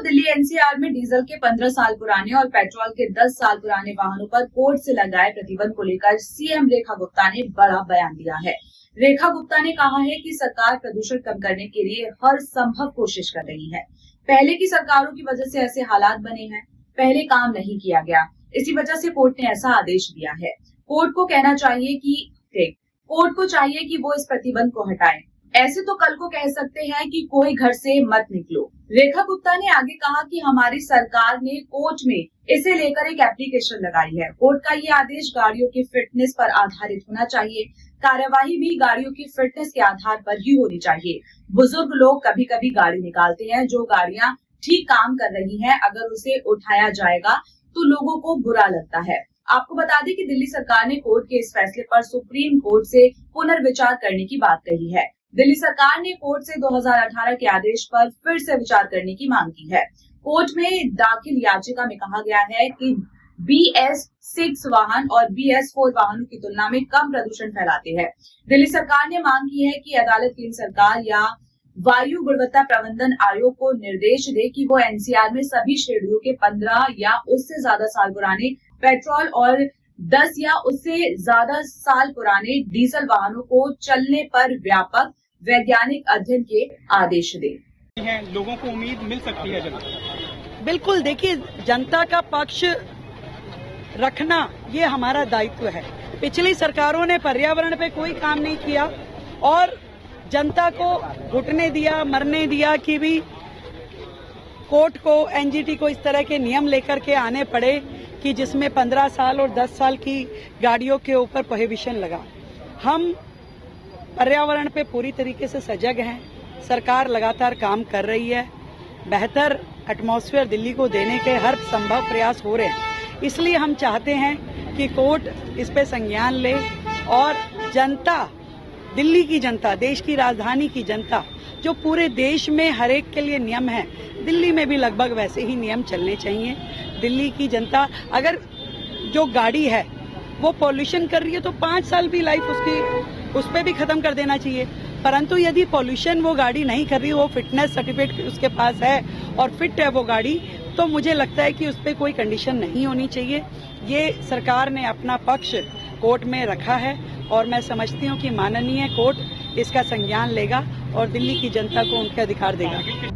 Delhi NCR में diesel के 15 साल पुराने और पेट्रोल के 10 साल पुराने वाहनों पर कोर्ट से लगाए प्रतिबंध को लेकर सीएम रेखा गुप्ता ने बड़ा बयान दिया है। रेखा गुप्ता ने कहा है कि सरकार प्रदूषण कम करने के लिए हर संभव कोशिश कर रही है। पहले की सरकारों की वजह से ऐसे हालात बने हैं, पहले काम नहीं किया गया, इसी वजह से कोर्ट ने ऐसा आदेश दिया है। कोर्ट को चाहिए कि वो इस प्रतिबंध को हटाए। ऐसे तो कल को कह सकते हैं कि कोई घर से मत निकलो। रेखा गुप्ता ने आगे कहा कि हमारी सरकार ने कोर्ट में इसे लेकर एक एप्लीकेशन लगाई है। कोर्ट का ये आदेश गाड़ियों की फिटनेस पर आधारित होना चाहिए। कार्यवाही भी गाड़ियों की फिटनेस के आधार पर ही होनी चाहिए। बुजुर्ग लोग कभी कभी गाड़ी निकालते हैं, जो गाड़ियां ठीक काम कर रही हैं, अगर उसे उठाया जाएगा तो लोगों को बुरा लगता है। आपको बता दें कि दिल्ली सरकार ने कोर्ट के इस फैसले पर सुप्रीम कोर्ट से पुनर्विचार करने की बात कही है। दिल्ली सरकार ने कोर्ट से 2018 के आदेश पर फिर से विचार करने की मांग की है। कोर्ट में दाखिल याचिका में कहा गया है कि BS6 वाहन और BS4 वाहनों की तुलना में कम प्रदूषण फैलाते हैं। दिल्ली सरकार ने मांग की है कि अदालत केंद्र सरकार या वायु गुणवत्ता प्रबंधन आयोग को निर्देश दे कि वो एनसीआर में सभी श्रेणियों के 15 या उससे ज्यादा साल पुराने पेट्रोल और 10 या उससे ज्यादा साल पुराने डीजल वाहनों को चलने पर व्यापक वैज्ञानिक अध्ययन के आदेश दे। लोगों को उम्मीद मिल सकती है जल्द। बिल्कुल, देखिए, जनता का पक्ष रखना ये हमारा दायित्व है। पिछली सरकारों ने पर्यावरण पे कोई काम नहीं किया और जनता को घुटने दिया, मरने दिया कि भी कोर्ट को, एनजीटी को इस तरह के नियम लेकर के आने पड़े कि जिसमें 15 साल और 10 साल की गाड़ियों के ऊपर प्रोहिबिशन लगा। हम पर्यावरण पे पूरी तरीके से सजग हैं। सरकार लगातार काम कर रही है। बेहतर एटमॉस्फेयर दिल्ली को देने के हर संभव प्रयास हो रहे हैं। इसलिए हम चाहते हैं कि कोर्ट इस पे संज्ञान ले और जनता, दिल्ली की जनता, देश की राजधानी की जनता, जो पूरे देश में हर एक के लिए नियम है, दिल्ली में भी लगभग वैसे ही नियम चलने चाहिए। दिल्ली की जनता, अगर जो गाड़ी है वो पॉल्यूशन कर रही है तो 5 साल भी लाइफ उसकी, उस पर भी खत्म कर देना चाहिए। परंतु यदि पॉल्यूशन वो गाड़ी नहीं कर रही, वो फिटनेस सर्टिफिकेट उसके पास है और फिट है वो गाड़ी, तो मुझे लगता है कि उस पर कोई कंडीशन नहीं होनी चाहिए। ये सरकार ने अपना पक्ष कोर्ट में रखा है और मैं समझती हूँ कि माननीय कोर्ट इसका संज्ञान लेगा और दिल्ली की जनता को उनके अधिकार देगा।